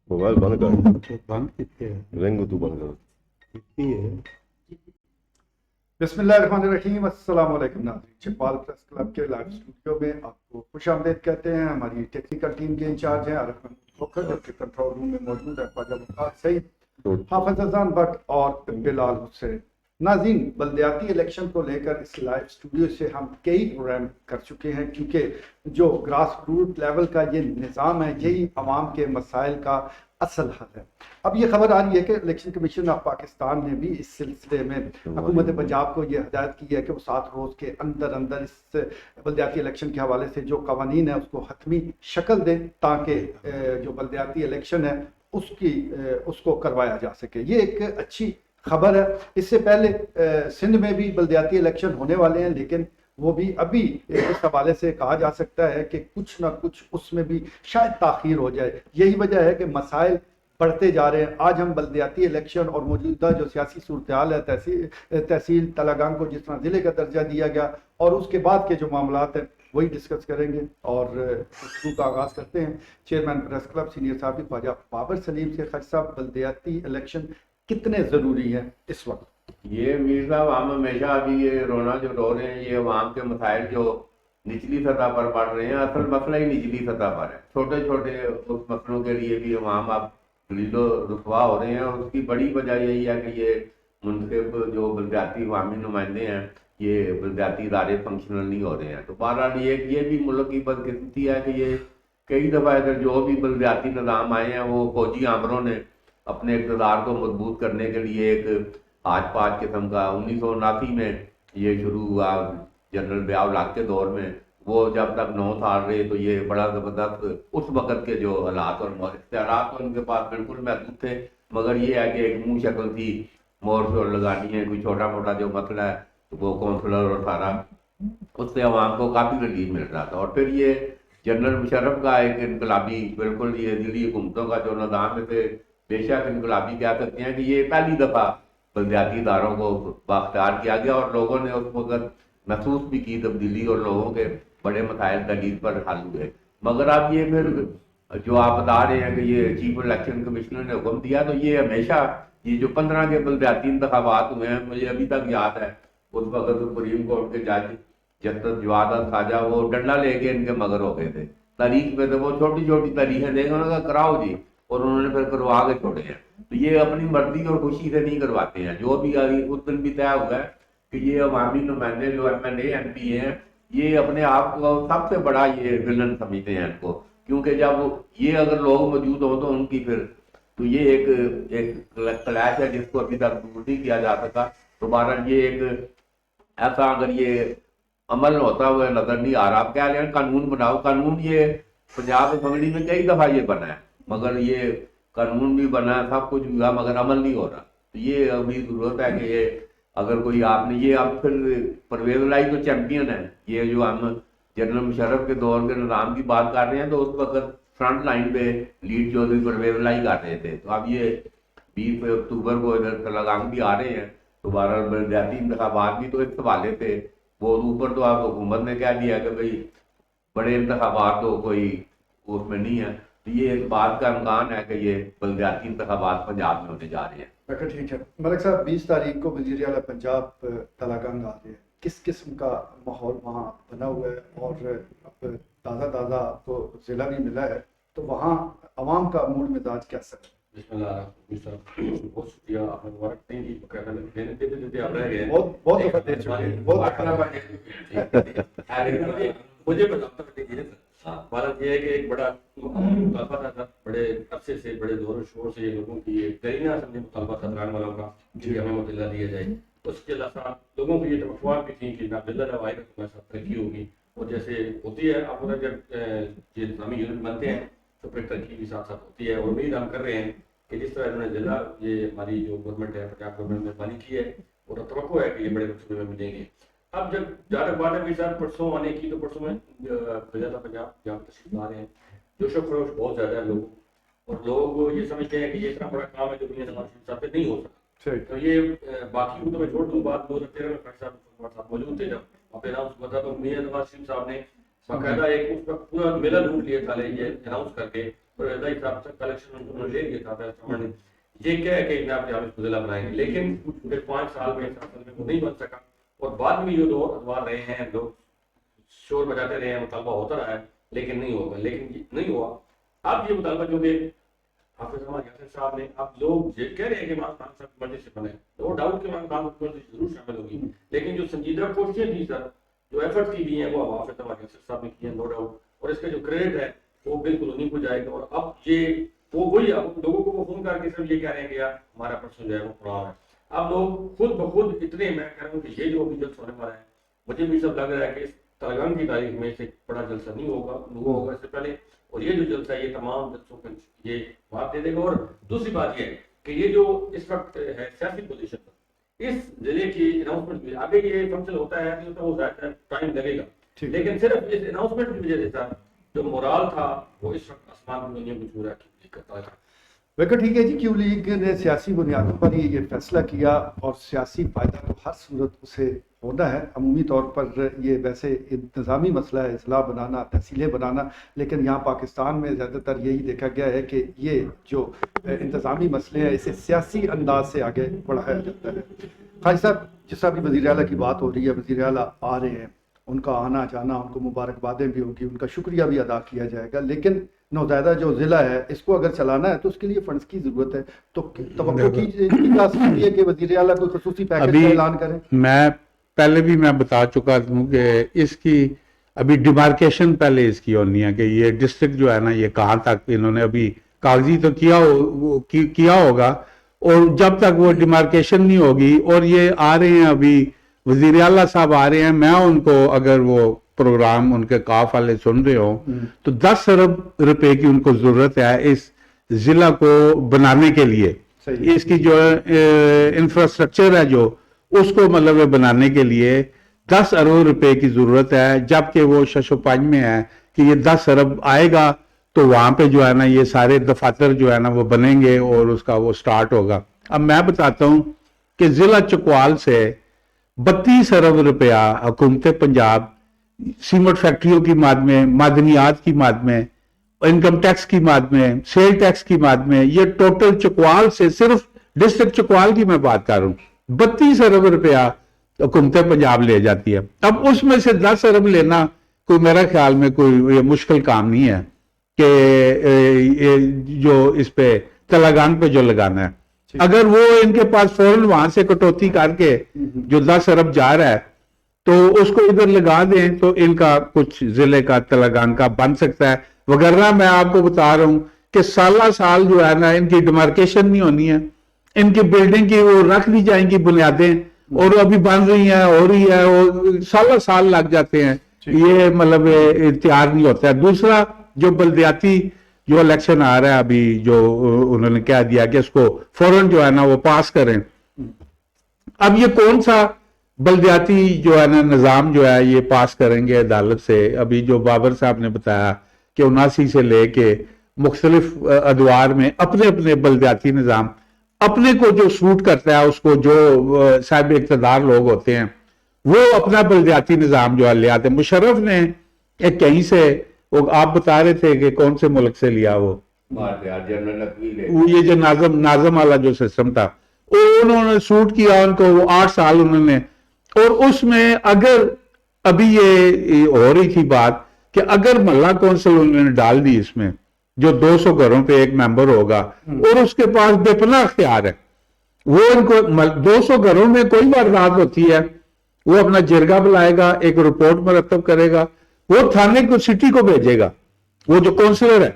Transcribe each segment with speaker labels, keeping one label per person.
Speaker 1: Mobile بند کر،
Speaker 2: بند کتنے
Speaker 1: رنگ تو بند کر.
Speaker 2: بسم اللہ الرحمن الرحیم. السلام علیکم ناظرین، چکوال پریس کلب کے لائیو اسٹوڈیو میں آپ کو خوش آمدید کہتے ہیں. ہماری ٹیکنیکل ٹیم کے انچارج ہیں عارف محمود کھوکھر، جبکہ کنٹرول روم میں موجود ہے خواجہ ممتاز سعید، حافظ اذان بٹ اور بلال حسین. ناظرین، بلدیاتی الیکشن کو لے کر اس لائیو اسٹوڈیو سے ہم کئی پروگرام کر چکے ہیں، کیونکہ جو گراس روٹ لیول کا یہ نظام ہے یہی عوام کے مسائل کا اصل حل ہے. اب یہ خبر آ رہی ہے کہ الیکشن کمیشن آف پاکستان نے بھی اس سلسلے میں حکومت پنجاب کو یہ ہدایت کی ہے کہ وہ 7 روز کے اندر اس بلدیاتی الیکشن کے حوالے سے جو قوانین ہیں اس کو حتمی شکل دیں، تاکہ جو بلدیاتی الیکشن ہے اس کو کروایا جا سکے. یہ ایک اچھی خبر ہے. اس سے پہلے سندھ میں بھی بلدیاتی الیکشن ہونے والے ہیں، لیکن وہ بھی ابھی اس حوالے سے کہا جا سکتا ہے کہ کچھ نہ کچھ اس میں بھی شاید تاخیر ہو جائے. یہی وجہ ہے کہ مسائل بڑھتے جا رہے ہیں. آج ہم بلدیاتی الیکشن اور موجودہ جو سیاسی صورتحال ہے، تحصیل تلاگنگ کو جس طرح ضلع کا درجہ دیا گیا اور اس کے بعد کے جو معاملات ہیں وہی ڈسکس کریں گے. اور گفتگو کا آغاز کرتے ہیں چیئرمین پریس کلب سینئر صحافی خواجہ بابر سلیم سے. خواجہ صاحب، بلدیاتی الیکشن کتنے ضروری ہیں اس وقت؟
Speaker 3: یہ میر صاحب، ہم ہمیشہ ابھی یہ رونا جو رو رہے ہیں، یہ عوام کے مسائل جو نچلی سطح پر بڑھ رہے ہیں، اصل مسئلہ ہی نچلی سطح پر ہے. چھوٹے چھوٹے اس مسئلوں کے لیے بھی عوام اب ذلیل و رسوا ہو رہے ہیں، اور اس کی بڑی وجہ یہی ہے کہ یہ منتخب جو بلدیاتی عوامی نمائندے ہیں، یہ بلدیاتی ادارے فنکشنل نہیں ہو رہے ہیں. تو بہرحال یہ بھی ملک کی بدقسمتی ہے کہ یہ کئی دفعہ ادھر جو بھی بلدیاتی نظام آئے ہیں وہ فوجی آمروں نے اپنے اقتدار کو مضبوط کرنے کے لیے ایک آج پاج قسم کا 1979 میں یہ شروع ہوا جنرل ضیاء الحق کے دور میں. وہ جب تک 9 سال رہے تو یہ بڑا زبردست اس وقت کے جو حالات اور اختیارات تو ان کے پاس بالکل محدود تھے، مگر یہ ہے کہ ایک منہ شکل تھی، مور شور لگانی ہے، کوئی چھوٹا موٹا جو مسئلہ ہے تو وہ کونسلر اور سارا اس سے عوام کو کافی ریلیف مل رہا تھا. اور پھر یہ جنرل مشرف کا ایک انقلابی، بالکل یہ ذیلی حکومتوں کا جو نظام ہے، بے شک انقلابی کہہ سکتے ہیں کہ یہ پہلی دفعہ بلدیاتی اداروں کو بااختیار کیا گیا اور لوگوں نے اس وقت محسوس بھی کی تبدیلی اور لوگوں کے بڑے مسائل دلیل پر حل ہوئے. مگر اب یہ پھر جو آپ بتا رہے ہیں کہ یہ چیف الیکشن کمشنر نے حکم دیا، تو یہ ہمیشہ یہ جو 15 کے بلدیاتی انتخابات ہوئے ہیں، مجھے ابھی تک یاد ہے اس وقت سپریم کورٹ کے جج جسٹس جواد خواجہ وہ ڈنڈا لے کے ان کے مگر ہو گئے تھے تاریخ میں. تو وہ چھوٹی چھوٹی تاریخیں دیں گے، انہوں نے کہا کراؤ جی، اور انہوں نے پھر کروا کے چھوڑے ہیں. تو یہ اپنی مرضی اور خوشی سے نہیں کرواتے ہیں. جو بھی اس دن بھی طے ہوا ہے کہ یہ عوامی نمائندے جو M L A M P ہیں، یہ اپنے آپ کو سب سے بڑا یہ ولن سمجھتے ہیں ان کو، کیونکہ جب یہ اگر لوگ موجود ہوں تو ان کی پھر تو یہ ایک کلیش ہے جس کو ابھی تک دور نہیں کیا جا سکا. تو بہرحال یہ ایک ایسا اگر یہ عمل ہوتا ہوا نظر نہیں آ رہا. آپ کہہ رہے ہیں قانون بناؤ، قانون یہ پنجاب اسمبلی میں کئی دفعہ یہ بنا ہے، مگر یہ قانون بھی بنا، سب کچھ ہوا، مگر عمل نہیں ہو رہا. تو یہ ابھی ضرورت ہے کہ یہ اگر کوئی آپ نے یہ اب پھر پرویز الہی تو چیمپئن ہے، یہ جو ہم جنرل مشرف کے دور کے نظام کی بات کر رہے ہیں تو اس وقت فرنٹ لائن پہ لیڈ چودھری پرویز الہی کر رہے تھے. تو اب یہ 20 اکتوبر کو ادھر تلنگانہ بھی آ رہے ہیں. تو بہرحال بلدیاتی انتخابات بھی تو اس حوالے سے وہ اوپر تو آپ حکومت نے کہہ دیا کہ بھائی بڑے انتخابات تو کوئی اس میں نہیں ہے. تو یہ اس بات کا امکان ہے کہ یہ بلدیاتی انتخابات پنجاب میں ہونے جا رہے ہیں.
Speaker 2: اچھا ٹھیک ہے. ملک صاحب، 20 تاریخ کو وزیر اعلیٰ پنجاب تلاگنگ آ رہے ہیں. کس قسم کا ماحول وہاں بنا ہوا ہے؟ اور اب تازہ آپ کو ضلع بھی ملا ہے، تو وہاں عوام کا موڈ مزاج کیسا ہے؟
Speaker 4: بسم اللہ الرحمن الرحیم. بہت شکریہ آپ نے مبارک دیں گی دیتے آپ رہ گئے
Speaker 2: بہت دفعہ دے چکے ہیں، بہت
Speaker 4: مجھے بھارت یہ ہے کہ ایک بڑا مطالبہ تھا، بڑے عرصے سے بڑے زور و شور سے یہ لوگوں کی ایک ترینہ سمجھے مطالبہ تھا دران والوں کا کہ ہمیں مدلہ دیا جائے. اس کے ساتھ لوگوں کی یہ توقعات بھی تھی کہ نابلہ روایت میں سب ترقی ہوگی، اور جیسے ہوتی ہے آپ جب یہ اسلامی یونٹ بنتے ہیں تو پھر ترقی بھی ساتھ ساتھ ہوتی ہے. اور امید ہم کر رہے ہیں کہ جس طرح انہوں نے ضلع یہ ہماری جو گورنمنٹ ہے پنجاب گورنمنٹ نے مہربانی کی ہے اور توقع ہے کہ یہ بڑے منصوبے میں ملیں گے. اب جب جانب بات ہے بھی صاحب پرسوں آنے کی، تو پرسوں میں زیادہ پنجاب جہاں تشریف لا رہے ہیں، جوش و خروش بہت زیادہ ہے لوگ، اور لوگ یہ سمجھتے ہیں کہ یہ اتنا بڑا کام ہے جو دنیا نواز شریف صاحب سے نہیں ہو سکا. تو یہ باقی کو تو میں چھوڑ دوں، بات 2013 میں خیر صاحب موجود تھے جب اپنے نام سے بتا تو میاں نواز شریف صاحب نے باقاعدہ ایک اس وقت پورا میلہ لوٹ لیا تھا یہ اناؤنس کر کے، اور رضائی صاحب سے کلیکشن انہوں نے لے لیا تھا، یہ کہہ کہ جناب حافظ کو ضلع بنائیں گے، لیکن پھر 5 سال میں وہ نہیں بن سکا، اور بعد میں جو 2 ادوار رہے ہیں لوگ شور بجاتے رہے ہیں، مطالبہ ہوتا رہا ہے لیکن نہیں ہوگا، لیکن نہیں ہوا۔ اب یہ مطالبہ جو کہ حافظ رحمان یاسر صاحب نے، اب لوگ یہ کہہ رہے ہیں کہ عمران خان صاحب مرضی سے بنے، نو ڈاؤٹ کہ عمران خان کو ضرور شامل ہوگی، لیکن جو سنجیدہ کوششیں تھی سر، جو ایفرٹ کی گئی ہیں وہ حافظ رحمان یاسر صاحب نے کی ہیں، نو ڈاؤٹ، اور اس کا جو کریڈٹ ہے وہ بالکل انہیں کو جائے گا۔ اور اب یہ وہی اب لوگوں کو وہ فون کر کے صرف یہ کہہ رہے ہیں کہ یار ہمارا پرسن جو ہے وہ قرآن ہے۔ اب لوگ خود بخود اتنے، میں کہہ رہا ہوں کہ یہ جو ابھی جلسہ ہونے والا ہے، مجھے بھی سب لگ رہا ہے کہ اس تلنگانہ کی تاریخ میں سے بڑا جلسہ نہیں ہوگا، وہ ہوگا اس سے پہلے، اور یہ جو جلسہ ہے یہ تمام جلسوں کو یہ بات دے دے گا۔ اور دوسری بات یہ ہے کہ یہ جو اس وقت ہے سیاسی پوزیشن، اس ضلع کی اناؤنسمنٹ، آگے یہ فنکشن ہوتا ہے نہیں ہوتا وہ زیادہ ٹائم لگے گا، لیکن صرف اس اناؤنسمنٹ کی وجہ سے تھا جو مورال تھا وہ اس وقت آسمان کی دنیا کو چھو رہا کرتا تھا۔
Speaker 2: بالکل ٹھیک ہے جی، کیوں لیگ نے سیاسی بنیادوں پر ہی یہ فیصلہ کیا، اور سیاسی فائدہ تو ہر صورت اسے ہونا ہے۔ عمومی طور پر یہ ویسے انتظامی مسئلہ ہے، اضلاع بنانا، تحصیلیں بنانا، لیکن یہاں پاکستان میں زیادہ تر یہی دیکھا گیا ہے کہ یہ جو انتظامی مسئلے ہیں اسے سیاسی انداز سے آگے بڑھایا جاتا ہے۔ خالد صاحب، جس طرح بھی وزیر اعلیٰ کی بات ہو رہی ہے، وزیر اعلیٰ آ رہے ہیں، ان کا آنا جانا، ان کو مبارکبادیں بھی ہوں گی، ان کا شکریہ بھی ادا کیا جائے گا، لیکن نوزائیدہ جو ضلع ہے اس کو اگر چلانا ہے تو اس کے لیے فنڈز کی ضرورت ہے، تو توقع کی جا سکتی ہے کہ وزیر اعلیٰ کوئی خصوصی پیکیج کا اعلان کریں؟
Speaker 5: میں پہلے بھی میں بتا چکا ہوں کہ اس کی ابھی ڈیمارکیشن پہلے اس کی ہونی ہے کہ یہ ڈسٹرکٹ جو ہے نا یہ کہاں تک انہوں نے ابھی کاغذی تو کیا ہوگا، اور جب تک وہ ڈیمارکیشن نہیں ہوگی، اور یہ آ رہے ہیں ابھی وزیر اعلیٰ صاحب آ رہے ہیں، میں ان کو اگر وہ پروگرام ان کے کاف والے سن رہے ہوں تو 10 ارب روپے کی ان کو ضرورت ہے اس ضلع کو بنانے کے لیے، اس کی جو انفراسٹرکچر ہے جو اس کو مطلب بنانے کے لیے 10 ارب روپے کی ضرورت ہے، جبکہ وہ 605 میں ہے کہ یہ 10 ارب آئے گا تو وہاں پہ جو ہے نا یہ سارے دفاتر جو ہے نا وہ بنیں گے اور اس کا وہ سٹارٹ ہوگا۔ اب میں بتاتا ہوں کہ ضلع چکوال سے 32 ارب روپیہ حکومت پنجاب سیمنٹ فیکٹریوں کی ماد میں، معدنیات کی ماد میں، انکم ٹیکس کی ماد میں، سیل ٹیکس کی ماد میں، یہ ٹوٹل چکوال سے، صرف ڈسٹرکٹ چکوال کی میں بات کر رہا ہوں، 32 ارب روپیہ حکومت پنجاب لے جاتی ہے۔ اب اس میں سے 10 ارب لینا کوئی میرا خیال میں کوئی مشکل کام نہیں ہے کہ جو اس پہ تلنگانہ پہ جو لگانا ہے، اگر وہ ان کے پاس فوراً وہاں سے کٹوتی کر کے جو 10 ارب جا رہا ہے تو اس کو ادھر لگا دیں تو ان کا کچھ ضلع کا تلنگانہ کا بن سکتا ہے، وگرنہ میں آپ کو بتا رہا ہوں کہ سالہ سال جو ہے نا ان کی ڈیمارکیشن نہیں ہونی ہے، ان کی بلڈنگ کی وہ رکھ دی جائیں گی بنیادیں، اور ابھی بن رہی ہیں، ہو رہی ہے، اور سالہ سال لگ جاتے ہیں، یہ مطلب تیار نہیں ہوتا ہے۔ دوسرا جو بلدیاتی جو الیکشن آ رہا ہے ابھی، جو انہوں نے کہہ دیا کہ اس کو فوراً جو ہے نا وہ پاس کریں، اب یہ کون سا بلدیاتی جو ہے نا نظام جو ہے یہ پاس کریں گے عدالت سے؟ ابھی جو بابر صاحب نے بتایا کہ 79 سے لے کے مختلف ادوار میں اپنے اپنے بلدیاتی نظام اپنے کو جو سوٹ کرتا ہے، اس کو جو صاحب اقتدار لوگ ہوتے ہیں وہ اپنا بلدیاتی نظام جو ہے لے آتے ہیں۔ مشرف نے ایک کہیں سے، وہ آپ بتا رہے تھے کہ کون سے ملک سے لیا، وہ یہ جو ناظم والا جو سسٹم تھا، انہوں نے سوٹ کیا ان کو، وہ 8 سال انہوں نے، اور اس میں اگر ابھی یہ ہو رہی تھی بات کہ اگر محلہ کونسل انہوں نے ڈال دی اس میں، جو 200 گھروں پہ ایک ممبر ہوگا اور اس کے پاس بے پناہ اختیار ہے، وہ ان کو 200 گھروں میں کوئی واردات ہوتی ہے وہ اپنا جرگہ بلائے گا، ایک رپورٹ مرتب کرے گا، وہ تھانے کو سٹی کو بھیجے گا، وہ جو کونسلر ہے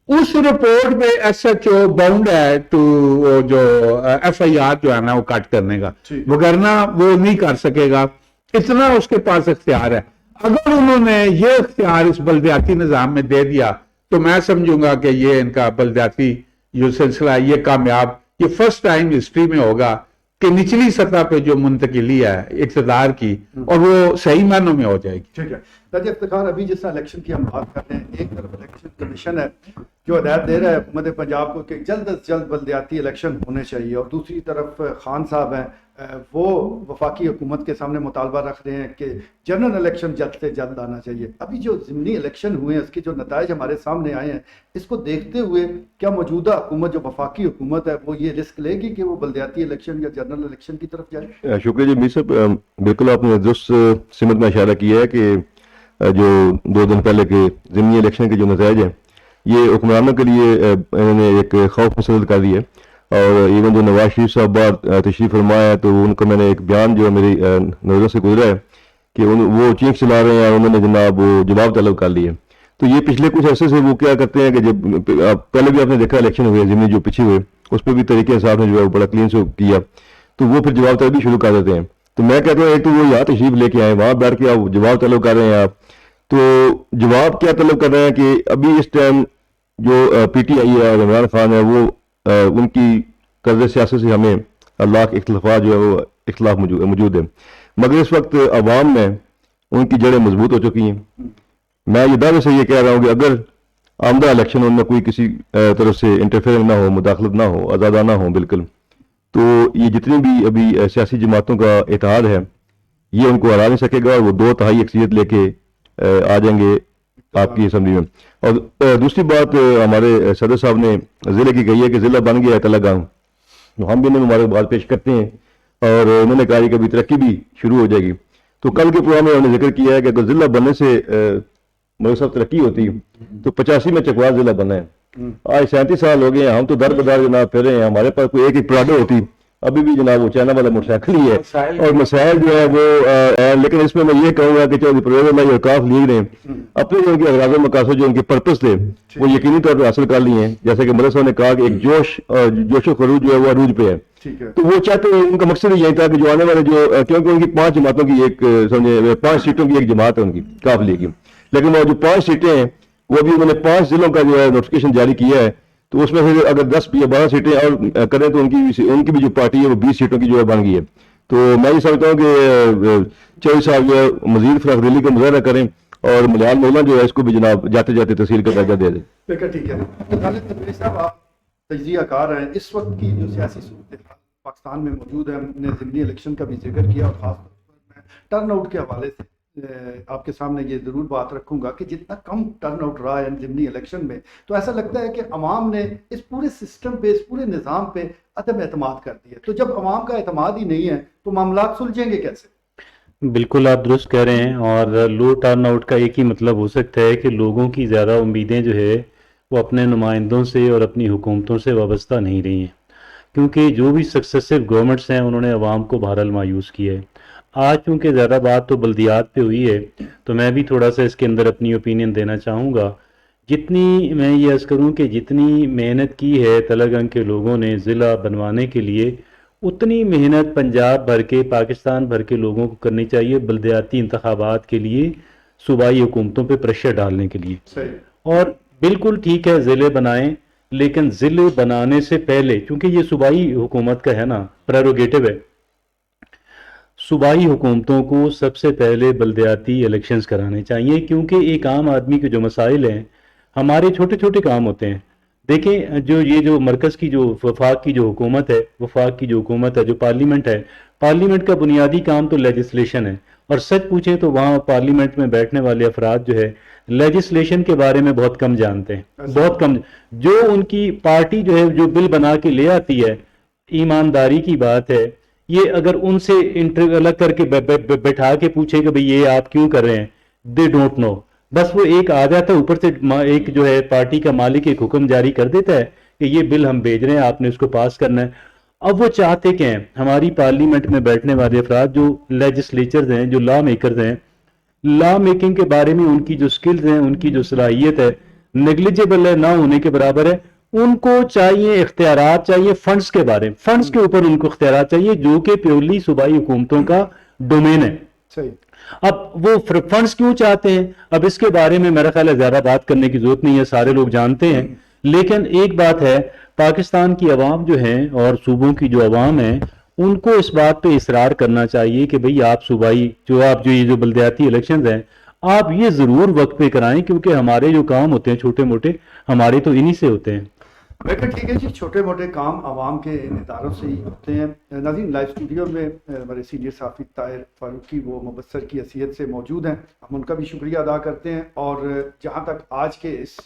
Speaker 5: اس رپورٹ میں ایس ایچ او باؤنڈ ہے ٹو جو ایف آئی آر جو ہے نا وہ کٹ کرنے کا، وگرنہ وہ نہیں کر سکے گا، اتنا اس کے پاس اختیار ہے۔ اگر انہوں نے یہ اختیار اس بلدیاتی نظام میں دے دیا تو میں سمجھوں گا کہ یہ ان کا بلدیاتی جو سلسلہ ہے یہ کامیاب، یہ فرسٹ ٹائم ہسٹری میں ہوگا کہ نچلی سطح پہ جو منتقلی ہے اقتدار کی، اور وہ صحیح معنوں میں ہو جائے گی۔
Speaker 2: ٹھیک ہے راجہ افتخار، ابھی جس طرح الیکشن کی ہم بات کر رہے ہیں، ایک طرف الیکشن کمیشن ہے جو ہدایت دے رہا ہے حکومت پنجاب کو کہ جلد از جلد بلدیاتی الیکشن ہونے چاہیے، اور دوسری طرف خان صاحب ہیں وہ وفاقی حکومت کے سامنے مطالبہ رکھ رہے ہیں کہ جنرل الیکشن جلد سے جلد آنا چاہیے۔ ابھی جو ضمنی الیکشن ہوئے ہیں اس کے جو نتائج ہمارے سامنے آئے ہیں، اس کو دیکھتے ہوئے کیا موجودہ حکومت جو وفاقی حکومت ہے وہ یہ رسک لے گی کہ وہ بلدیاتی الیکشن یا جنرل الیکشن کی طرف جائے؟
Speaker 1: شکریہ جی میر صاحب، بالکل آپ نے درست سمت میں اشارہ کیا ہے کہ جو 2 دن پہلے کے ضمنی الیکشن کے جو نتائج ہیں یہ حکمرانوں کے لیے انہوں نے ایک خوف مسلط کر دی ہے، اور ایون جو نواز شریف صاحب باہر تشریف فرمایا ہے تو ان کو میں نے ایک بیان جو میری نظروں سے گزرا ہے کہ وہ چینخ چلا رہے ہیں اور انہوں نے جناب وہ جواب طلب کر لیے۔ تو یہ پچھلے کچھ عرصے سے وہ کیا کرتے ہیں کہ جب پہلے بھی آپ نے دیکھا الیکشن ہوئے ضمنی جو پیچھے ہوئے اس پہ بھی طریقے حساب نے جو ہے بڑا کلین سے کیا، تو وہ پھر جواب طلب بھی شروع کر دیتے ہیں۔ تو میں کہتا ہوں ایک تو وہ یہاں تشریف لے کے آئے، وہاں بیٹھ کے آپ جواب طلب کر رہے ہیں، آپ تو جواب کیا طلب کر رہے ہیں کہ ابھی اس ٹائم جو پی ٹی آئی ہے اور عمران خان ہے وہ ان کی قرض سیاست سے ہمیں لاکھ اختلافات جو ہے وہ اختلاف موجود ہے، مگر اس وقت عوام میں ان کی جڑیں مضبوط ہو چکی ہیں۔ میں یہ دعوے سے یہ کہہ رہا ہوں کہ اگر آمدہ الیکشن ان میں کوئی کسی طرف سے انٹرفیئرنگ نہ ہو، مداخلت نہ ہو، آزادانہ ہو بالکل، تو یہ جتنی بھی ابھی سیاسی جماعتوں کا اتحاد ہے یہ ان کو ہرا نہیں سکے گا، اور وہ 2/3 اکثریت لے کے آ جائیں گے آپ کی اسمبلی میں۔ اور دوسری بات ہمارے صدر صاحب نے ضلع کی کہی ہے کہ ضلع بن گیا ہے تلنگانہ، تو ہم بھی انہیں مبارکباد پیش کرتے ہیں، اور انہوں نے کہا کہ ابھی ترقی بھی شروع ہو جائے گی۔ تو کل کے پروگرام میں انہوں نے ذکر کیا ہے کہ اگر ضلع بننے سے ملک صاحب ترقی ہوتی تو 85 میں چکوال ضلع بنا ہے، آج 37 سال ہو گئے ہیں، ہم تو در بدار جناب پھر رہے ہیں، ہمارے پاس کوئی ایک پراڈو ہوتی ابھی بھی جناب وہ چائنا والا موٹر سائیکل ہی ہے، اور مسائل جو ہے وہ لیکن اس میں یہ کہوں گا کہ چودھری پرویز اللہ اور کاف لیگ نے اپنے جو ان کے اغراض و مقاصد جو ان کے پرپس تھے وہ یقینی طور پہ حاصل کر لیے ہیں، جیسے کہ مدر صاحب نے کہا کہ ایک جوش و خروج جو ہے وہ عروج پہ ہے، تو وہ چاہتے ہیں، ان کا مقصد یہی تھا کہ جو آنے والے جو کیونکہ ان کی 5 جماعتوں کی ایک سمجھے 5 سیٹوں کی ایک جماعت ہے ان کی کاف لیگ کی، لیکن وہ جو 5 سیٹیں ہیں وہ بھی انہوں نے 5 ضلعوں کا جو ہے نوٹیفکیشن جاری کیا ہے، تو اس میں پھر اگر 10 یا 12 سیٹیں اور کریں تو ان کی بھی جو پارٹی ہے وہ 20 سیٹوں کی جو ہے بن گئی ہے۔ تو میں یہ سمجھتا ہوں کہ چودھری صاحب جو ہے مزید فراخ دلی کا مظاہرہ کریں اور ملیال مولانا جو ہے اس کو بھی جناب جاتے جاتے تحصیل کا درجہ دے دیں۔
Speaker 2: ٹھیک ہے صاحب، آپ تجزیہ کار ہیں، اس وقت کی جو سیاسی صورتحال پاکستان میں موجود ہے، ہم نے ضمنی الیکشن کا بھی ذکر کیا، اور خاص طور پر میں ٹرن آؤٹ کے حوالے سے آپ کے سامنے یہ ضرور بات رکھوں گا کہ جتنا کم ٹرن آؤٹ رہا ہے ضمنی الیکشن میں، تو ایسا لگتا ہے کہ عوام نے اس پورے سسٹم پہ، اس پورے نظام پہ عدم اعتماد کر دیا۔ تو جب عوام کا اعتماد ہی نہیں ہے تو معاملات سلجھیں گے کیسے؟
Speaker 6: بالکل آپ درست کہہ رہے ہیں، اور لو ٹرن آؤٹ کا ایک ہی مطلب ہو سکتا ہے کہ لوگوں کی زیادہ امیدیں جو ہے وہ اپنے نمائندوں سے اور اپنی حکومتوں سے وابستہ نہیں رہی ہیں، کیونکہ جو بھی سکسیسو گورنمنٹس ہیں انہوں نے عوام کو بہرحال مایوس کیا ہے۔ آج چونکہ زیادہ بات تو بلدیات پہ ہوئی ہے تو میں بھی تھوڑا سا اس کے اندر اپنی اوپینین دینا چاہوں گا۔ جتنی میں یہ عرض کروں کہ جتنی محنت کی ہے تلنگانہ کے لوگوں نے ضلع بنوانے کے لیے، اتنی محنت پنجاب بھر کے، پاکستان بھر کے لوگوں کو کرنی چاہیے بلدیاتی انتخابات کے لیے، صوبائی حکومتوں پہ پریشر ڈالنے کے لیے۔ اور بالکل ٹھیک ہے ضلع بنائیں، لیکن ضلع بنانے سے پہلے، چونکہ یہ صوبائی حکومت کا ہے نا، پریروگیٹو ہے، صوبائی حکومتوں کو سب سے پہلے بلدیاتی الیکشنز کرانے چاہیے، کیونکہ ایک عام آدمی کے جو مسائل ہیں، ہمارے چھوٹے چھوٹے کام ہوتے ہیں۔ دیکھیں جو مرکز کی جو وفاق کی جو حکومت ہے، جو پارلیمنٹ ہے، پارلیمنٹ کا بنیادی کام تو لیجسلیشن ہے، اور سچ پوچھیں تو وہاں پارلیمنٹ میں بیٹھنے والے افراد جو ہے لیجسلیشن کے بارے میں بہت کم جانتے ہیں، بہت کم۔ جو ان کی پارٹی جو ہے جو بل بنا کے لے آتی ہے، ایمانداری کی بات ہے، یہ اگر ان سے انٹرویو الگ کر کے بیٹھا کے پوچھے کہ بھئی یہ آپ کیوں کر رہے ہیں، دے ڈونٹ نو، بس وہ ایک آ جاتا ہے اوپر سے، ایک جو ہے پارٹی کا مالک ایک حکم جاری کر دیتا ہے کہ یہ بل ہم بھیج رہے ہیں، آپ نے اس کو پاس کرنا ہے۔ اب وہ چاہتے کیا ہیں؟ ہماری پارلیمنٹ میں بیٹھنے والے افراد جو لیجسلیچرز ہیں، جو لا میکرز ہیں، لا میکنگ کے بارے میں ان کی جو سکلز ہیں، ان کی جو صلاحیت ہے، نیگلیجیبل ہے، نہ ہونے کے برابر ہے۔ ان کو چاہیے اختیارات، چاہیے فنڈز کے بارے میں، فنڈز کے اوپر ان کو اختیارات چاہیے، جو کہ پیورلی صوبائی حکومتوں کا ڈومین ہے۔ اب وہ فنڈز کیوں چاہتے ہیں، اب اس کے بارے میں میرا خیال ہے زیادہ بات کرنے کی ضرورت نہیں ہے، سارے لوگ جانتے ہیں۔ لیکن ایک بات ہے، پاکستان کی عوام جو ہیں اور صوبوں کی جو عوام ہیں، ان کو اس بات پہ اصرار کرنا چاہیے کہ بھئی آپ صوبائی جو یہ جو بلدیاتی الیکشنز ہیں، آپ یہ ضرور وقت پہ کرائیں، کیونکہ ہمارے جو کام ہوتے ہیں چھوٹے موٹے، ہمارے تو انہی سے ہوتے ہیں۔
Speaker 2: بالکل ٹھیک ہے جی، چھوٹے موٹے کام عوام کے اداروں سے ہی ہوتے ہیں۔ ناظرین، لائیو اسٹوڈیو میں ہمارے سینئر صحافی طاہر فاروقی وہ مبصر کی حیثیت سے موجود ہیں، ہم ان کا بھی شکریہ ادا کرتے ہیں۔ اور جہاں تک آج کے اس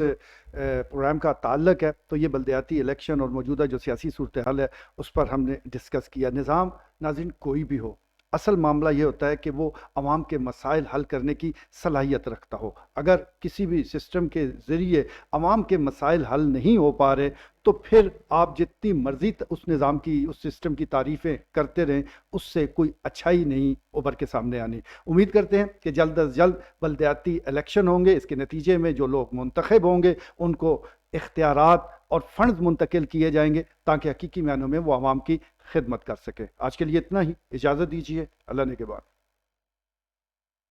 Speaker 2: پروگرام کا تعلق ہے تو یہ بلدیاتی الیکشن اور موجودہ جو سیاسی صورتحال ہے اس پر ہم نے ڈسکس کیا۔ نظام ناظرین کوئی بھی ہو، اصل معاملہ یہ ہوتا ہے کہ وہ عوام کے مسائل حل کرنے کی صلاحیت رکھتا ہو۔ اگر کسی بھی سسٹم کے ذریعے عوام کے مسائل حل نہیں ہو پا رہے تو پھر آپ جتنی مرضی اس نظام کی، اس سسٹم کی تعریفیں کرتے رہیں، اس سے کوئی اچھائی نہیں ابھر کے سامنے آنی۔ امید کرتے ہیں کہ جلد از جلد بلدیاتی الیکشن ہوں گے، اس کے نتیجے میں جو لوگ منتخب ہوں گے ان کو اختیارات اور فنڈز منتقل کیے جائیں گے تاکہ حقیقی معنوں میں وہ عوام کی خدمت کر سکے۔ آج کے لیے اتنا ہی، اجازت دیجیے، اللہ نے کے بعد۔